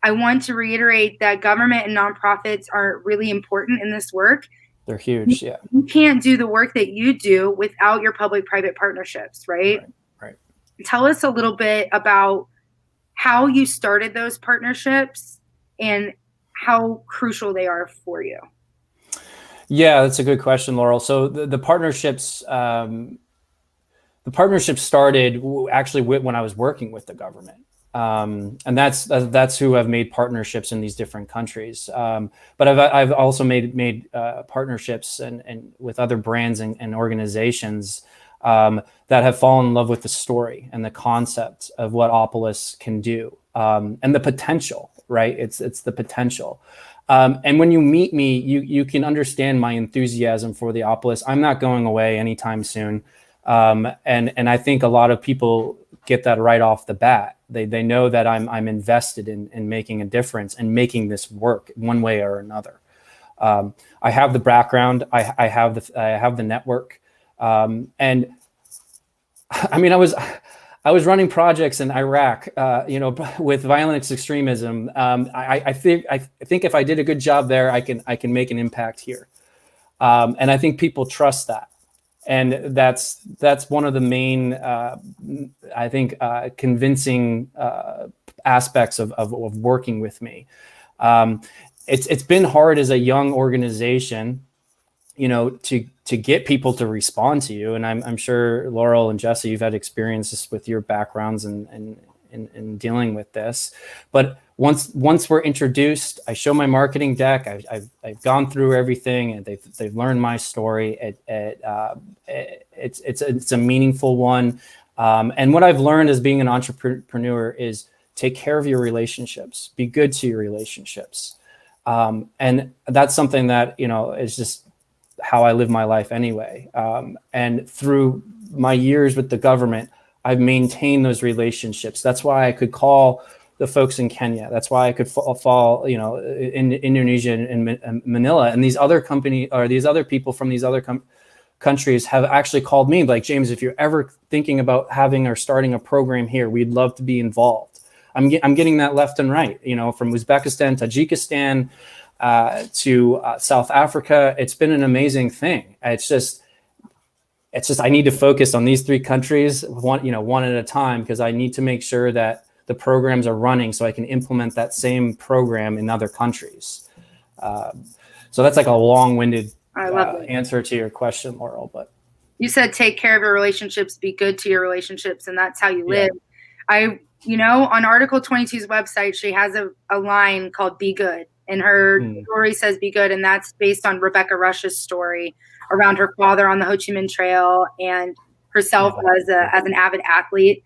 Speaker 2: I want to reiterate that government and nonprofits are really important in this work.
Speaker 3: They're huge, yeah.
Speaker 2: You can't do the work that you do without your public-private partnerships, right?
Speaker 3: Right.
Speaker 2: Tell us a little bit about how you started those partnerships and how crucial they are for you.
Speaker 3: Yeah, that's a good question, Laurel. So the partnerships started actually when I was working with the government. And that's who I've made partnerships in these different countries. But I've also made partnerships and with other brands and organizations that have fallen in love with the story and the concept of what Opolis can do, and the potential. Right? It's the potential. And when you meet me, you can understand my enthusiasm for the Opolis. I'm not going away anytime soon. And I think a lot of people get that right off the bat. They know that I'm invested in making a difference and making this work one way or another. I have the background. I have the network. And I mean, I was running projects in Iraq, with violent extremism. I think if I did a good job there, I can make an impact here. And I think people trust that. And that's one of the main, convincing aspects of working with me. It's been hard as a young organization, to get people to respond to you. And I'm sure Laurel and Jesse, you've had experiences with your backgrounds in dealing with this. But once we're introduced, I show my marketing deck. I've gone through everything, and they've learned my story. It's a meaningful one. And what I've learned as being an entrepreneur is take care of your relationships, be good to your relationships. And that's something that, is just how I live my life anyway. And through my years with the government, I've maintained those relationships. That's why I could call the folks in Kenya. That's why I could fall, in Indonesia and Manila. And these other people from these other countries have actually called me like, James, if you're ever thinking about having or starting a program here, we'd love to be involved. I'm getting that left and right, from Uzbekistan, Tajikistan, to South Africa. It's been an amazing thing. It's just I need to focus on these 3 countries one at a time, because I need to make sure that the programs are running so I can implement that same program in other countries. So that's like a long-winded answer to your question, Laurel. But
Speaker 2: you said take care of your relationships, be good to your relationships, and that's how you live. On Article 22's website, she has a line called "Be Good," and her story says "Be Good," and that's based on Rebecca Rush's story around her father on the Ho Chi Minh Trail and herself as an avid athlete.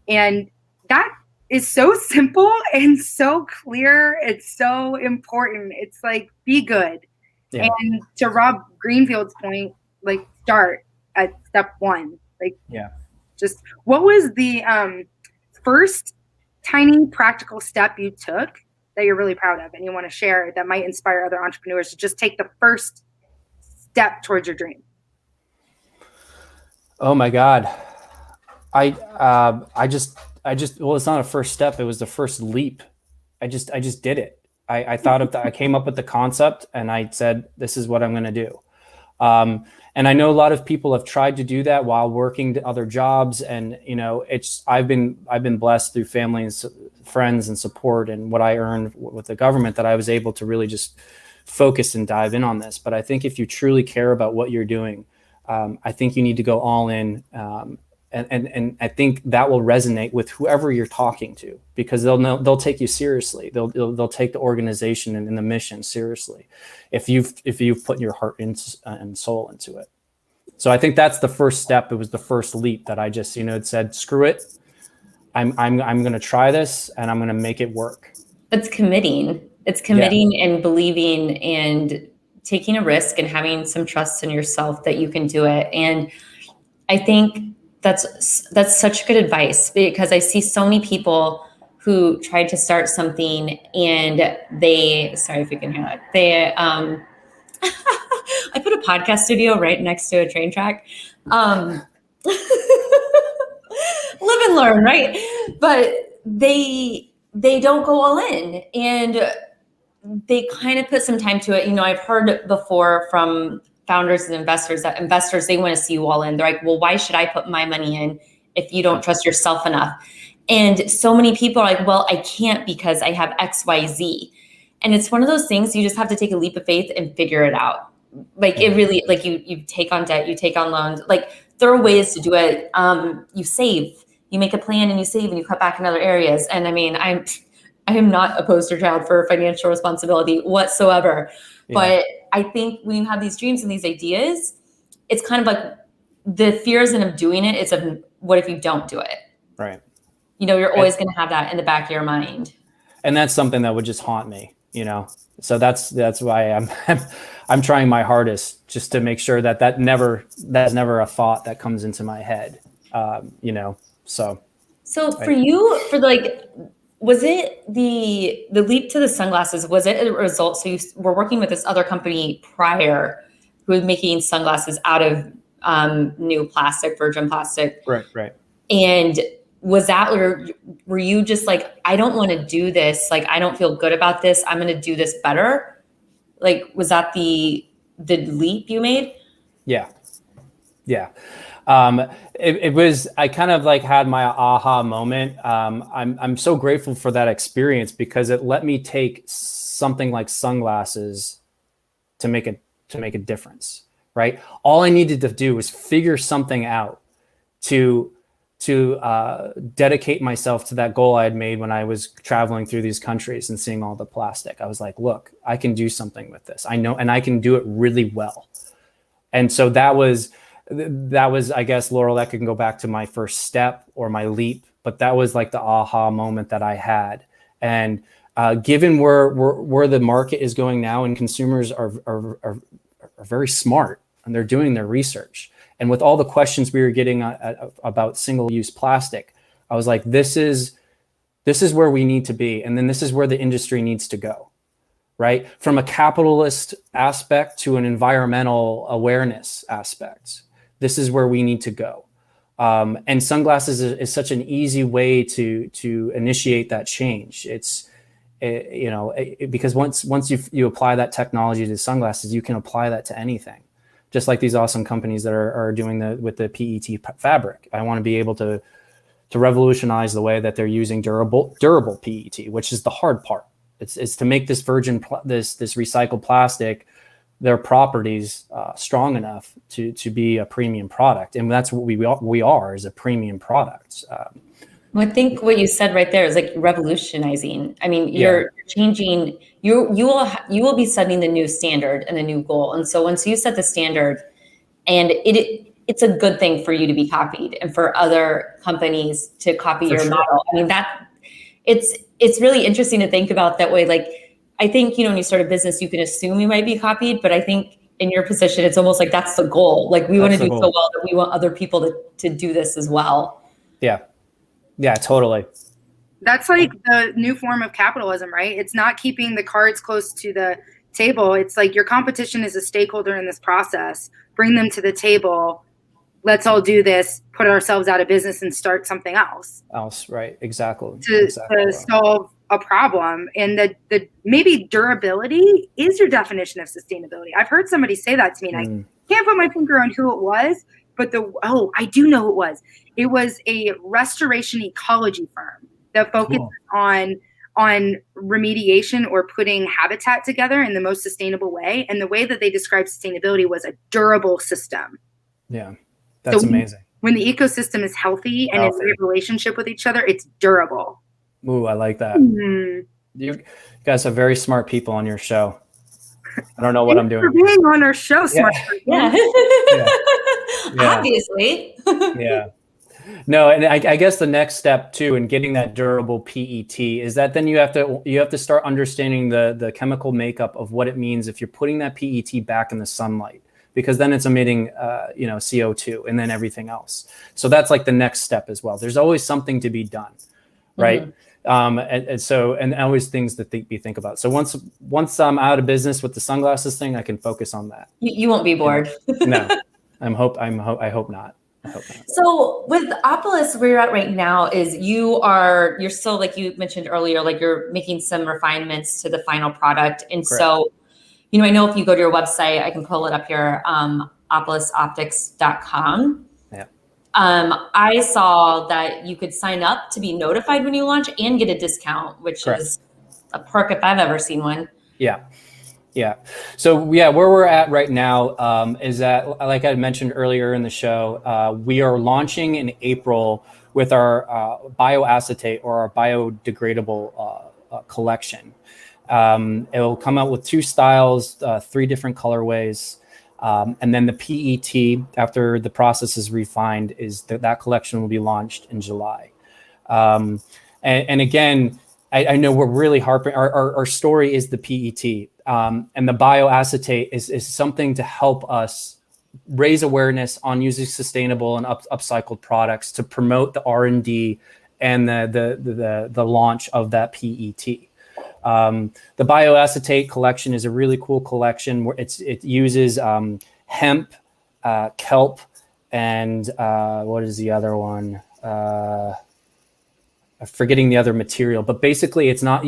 Speaker 2: And that is so simple and so clear. It's so important. It's like, be good. Yeah. And to Rob Greenfield's point, like, start at step 1. Like, just what was the first tiny practical step you took that you're really proud of and you want to share that might inspire other entrepreneurs to just take the first step towards your dream?
Speaker 3: Oh my God. I just, well, it's not a first step. It was the first leap. I just did it. I thought of that. I came up with the concept and I said, this is what I'm going to do. And I know a lot of people have tried to do that while working other jobs. And, I've been blessed through family and friends and support and what I earned with the government that I was able to really just focus and dive in on this. But I think if you truly care about what you're doing, I think you need to go all in. And I think that will resonate with whoever you're talking to, because they'll take you seriously. They'll take the organization and the mission seriously if you've put your heart and soul into it. So I think that's the first step. It was the first leap that I just said, screw it. I'm going to try this and I'm going to make it work.
Speaker 1: It's committing. It's committing and believing and taking a risk and having some trust in yourself that you can do it. And I think that's such good advice, because I see so many people who tried to start something and sorry if you can hear that. I put a podcast studio right next to a train track. Live and learn, right? But they don't go all in, and they kind of put some time to it. I've heard before from founders and investors that they want to see you all in. They're like, well, why should I put my money in if you don't trust yourself enough? And so many people are like, well, I can't because I have X, Y, Z. And it's one of those things you just have to take a leap of faith and figure it out. Like, it really, like, you take on debt, you take on loans. Like, there are ways to do it. You save, you make a plan and you save and you cut back in other areas. And I mean, I am not a poster child for financial responsibility whatsoever. Yeah. But I think when you have these dreams and these ideas, it's kind of like the fear isn't of doing it. It's of what if you don't do it?
Speaker 3: Right.
Speaker 1: You're always going to have that in the back of your mind.
Speaker 3: And that's something that would just haunt me, So that's why I'm trying my hardest just to make sure that's never a thought that comes into my head. So
Speaker 1: for you, was it the leap to the sunglasses? Was it a result? So you were working with this other company prior who was making sunglasses out of new plastic, virgin plastic.
Speaker 3: Right.
Speaker 1: And was that, or were you just like, I don't want to do this. Like, I don't feel good about this. I'm going to do this better. Like, was that the leap you made?
Speaker 3: Yeah. It was, I kind of like had my aha moment. I'm so grateful for that experience because it let me take something like sunglasses to make a difference, right? All I needed to do was figure something out to dedicate myself to that goal I had made when I was traveling through these countries and seeing all the plastic. I was like, look, I can do something with this. I know, and I can do it really well. And so that was, I guess, Laurel, that can go back to my first step or my leap, but that was like the aha moment that I had. And given where the market is going now, and consumers are very smart and they're doing their research. And with all the questions we were getting about single-use plastic, I was like, this is where we need to be. And then this is where the industry needs to go, right? From a capitalist aspect to an environmental awareness aspect. This is where we need to go. And sunglasses is such an easy way to initiate that change. Because once you apply that technology to sunglasses, you can apply that to anything. Just like these awesome companies that are doing with the PET fabric. I want to be able to revolutionize the way that they're using durable PET, which is the hard part. It's to make this this recycled plastic, their properties strong enough to be a premium product, and that's what we are as a premium product.
Speaker 1: Well, I think what you said right there is like revolutionizing. I mean, you're changing. You will be setting the new standard and the new goal. And so once you set the standard, and it's a good thing for you to be copied and for other companies to copy your model. I mean, it's really interesting to think about that way. Like, I think, when you start a business, you can assume you might be copied, but I think in your position, it's almost like that's the goal. Like, we want to do so well that we want other people to do this as well.
Speaker 3: Yeah, totally.
Speaker 2: That's like the new form of capitalism, right? It's not keeping the cards close to the table. It's like your competition is a stakeholder in this process. Bring them to the table. Let's all do this, put ourselves out of business and start something else.
Speaker 3: Right, exactly.
Speaker 2: To solve a problem. And the maybe durability is your definition of sustainability. I've heard somebody say that to me, and I can't put my finger on who it was, but I do know who it was. It was a restoration ecology firm that focuses on remediation or putting habitat together in the most sustainable way. And the way that they described sustainability was a durable system.
Speaker 3: Yeah, that's amazing.
Speaker 2: When the ecosystem is healthy and in a relationship with each other, it's durable.
Speaker 3: Ooh, I like that.
Speaker 2: Mm-hmm.
Speaker 3: You guys have very smart people on your show. I don't know what I'm doing.
Speaker 2: For being on our show, smart.
Speaker 1: Yeah.
Speaker 3: Yeah.
Speaker 1: Obviously.
Speaker 3: Yeah. No, and I guess the next step too in getting that durable PET is that then you have to start understanding the chemical makeup of what it means if you're putting that PET back in the sunlight, because then it's emitting CO2 and then everything else. So that's like the next step as well. There's always something to be done, right? Mm-hmm. And always things to think about. So once I'm out of business with the sunglasses thing, I can focus on that.
Speaker 1: You won't be bored.
Speaker 3: No, I hope not.
Speaker 1: So with Opolis, where you're at right now is you're still, like you mentioned earlier, like you're making some refinements to the final product. And correct. So, I know if you go to your website, I can pull it up here, opolisoptics.com.
Speaker 3: Yeah.
Speaker 1: I saw that you could sign up to be notified when you launch and get a discount, which correct. Is a perk if I've ever seen one.
Speaker 3: Yeah. So where we're at right now is that, like I mentioned earlier in the show, we are launching in April with our Bioacetate or our biodegradable collection. It will come out with 2 styles, 3 different colorways. And then the PET, after the process is refined, is that collection will be launched in July. And again, I know we're really harping, our story is the PET. And the bioacetate is something to help us raise awareness on using sustainable and upcycled products to promote the R&D and the launch of that PET. The Bioacetate Collection is a really cool collection where it uses hemp, kelp, and what is the other one? I'm forgetting the other material, but basically it's not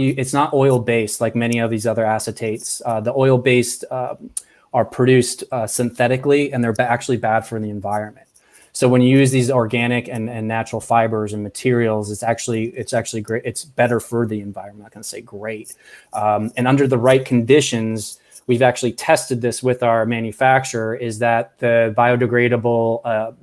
Speaker 3: oil based like many of these other acetates. The oil based are produced synthetically, and they're actually bad for the environment. So when you use these organic and natural fibers and materials, it's actually great. It's better for the environment. I'm not going to say great. And under the right conditions, we've actually tested this with our manufacturer, is that the biodegradable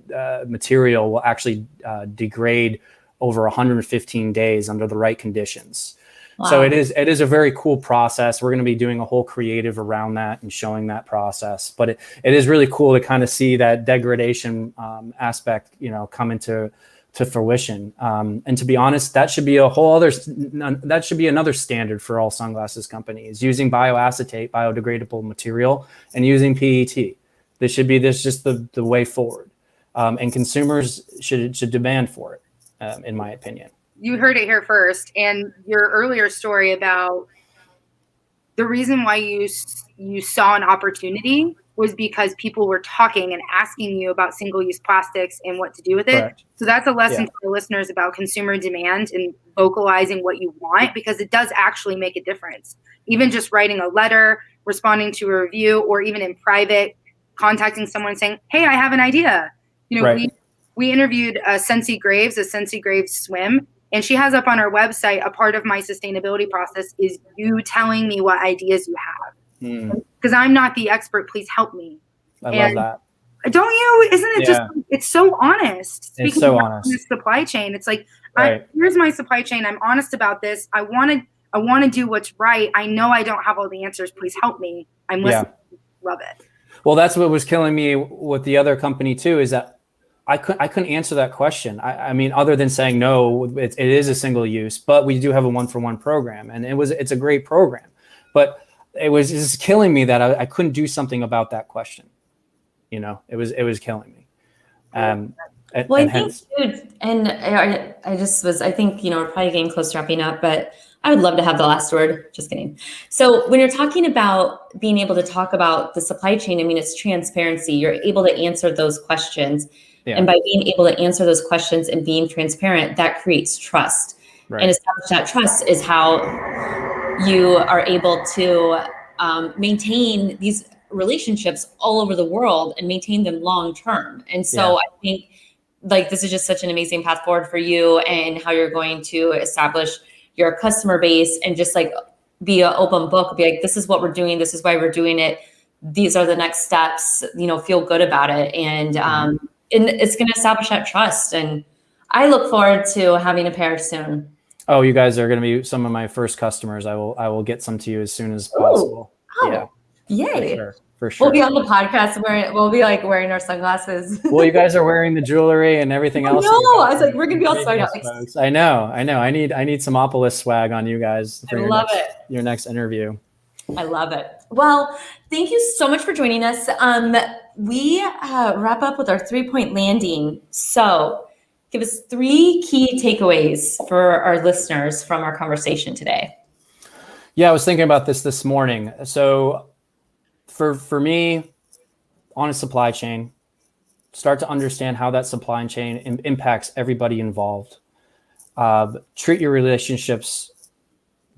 Speaker 3: material will actually degrade over 115 days under the right conditions. Wow. So it is a very cool process. We're going to be doing a whole creative around that and showing that process. But it is really cool to kind of see that degradation aspect, come into fruition. And to be honest, that should be another standard for all sunglasses companies, using bioacetate, biodegradable material, and using PET. This just the way forward. And consumers should demand for it, in my opinion.
Speaker 2: You heard it here first. And your earlier story about the reason why you saw an opportunity was because people were talking and asking you about single-use plastics and what to do with it. Correct. So that's a lesson for listeners about consumer demand and vocalizing what you want, because it does actually make a difference. Even just writing a letter, responding to a review, or even in private, contacting someone saying, hey, I have an idea. We interviewed Sensi Graves, a Sensi Graves swim, and she has up on her website, a part of my sustainability process is you telling me what ideas you have. Because I'm not the expert, please help me.
Speaker 3: I love that.
Speaker 2: Don't you? Isn't it just, it's so honest.
Speaker 3: It's so honest.
Speaker 2: Supply chain. It's like, here's my supply chain. I'm honest about this. I want to do what's right. I know I don't have all the answers. Please help me. I'm listening. Love it.
Speaker 3: Well, that's what was killing me with the other company too, is that I couldn't answer that question. I mean, other than saying, no, it is a single use, but we do have a 1-for-1 program, and it's a great program, but it was just killing me that I couldn't do something about that question. It was killing me. I think, we're probably getting close to wrapping up, but I would love to have the last word. Just kidding.
Speaker 1: So when you're talking about being able to talk about the supply chain, it's transparency. You're able to answer those questions. Yeah. And by being able to answer those questions and being transparent, that creates trust. Right. And establish that trust is how you are able to maintain these relationships all over the world and maintain them long term. And so I think this is just such an amazing path forward for you, and how you're going to establish your customer base and just be an open book, be like, this is what we're doing. This is why we're doing it. These are the next steps, feel good about it. And it's going to establish that trust. And I look forward to having a pair soon.
Speaker 3: Oh, you guys are going to be some of my first customers. I will get some to you as soon as possible.
Speaker 1: Oh, yeah. Yay.
Speaker 3: For sure.
Speaker 1: We'll be on the podcast we'll be wearing our sunglasses.
Speaker 3: Well, you guys are wearing the jewelry and everything else.
Speaker 1: No, I was like, we're going to be all sweaty.
Speaker 3: I know. I need some Opolis swag on you guys for your next interview.
Speaker 1: I love it. Well, thank you so much for joining us. We wrap up with our 3-point landing. So give us 3 key takeaways for our listeners from our conversation today.
Speaker 3: Yeah, I was thinking about this morning. So for me, on a supply chain, start to understand how that supply chain impacts everybody involved. Treat your relationships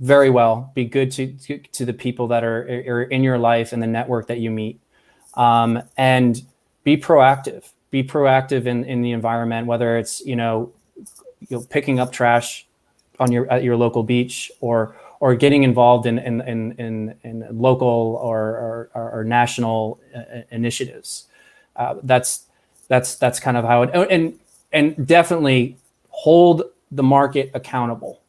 Speaker 3: very well. Be good to the people that are in your life and the network that you meet. And be proactive. Be proactive in the environment, whether it's picking up trash at your local beach, or getting involved in local or national initiatives. That's kind of how it. And definitely hold the market accountable.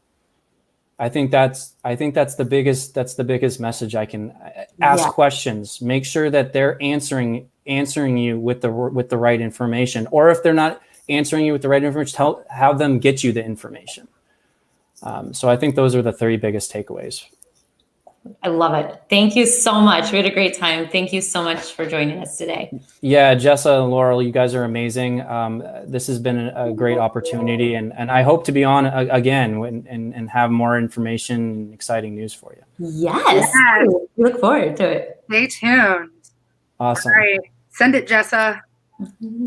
Speaker 3: I think that's the biggest message I can ask. Questions. Make sure that they're answering you with the right information, or if they're not answering you with the right information, have them get you the information. So I think those are the 3 biggest takeaways.
Speaker 1: I love it. Thank you so much. We had a great time. Thank you so much for joining us today.
Speaker 3: Yeah, Jessa and Laurel, you guys are amazing. This has been a great opportunity, and I hope to be on again and have more information and exciting news for you.
Speaker 1: Yes. We look forward to it.
Speaker 2: Stay tuned.
Speaker 3: Awesome.
Speaker 2: All right. Send it, Jessa.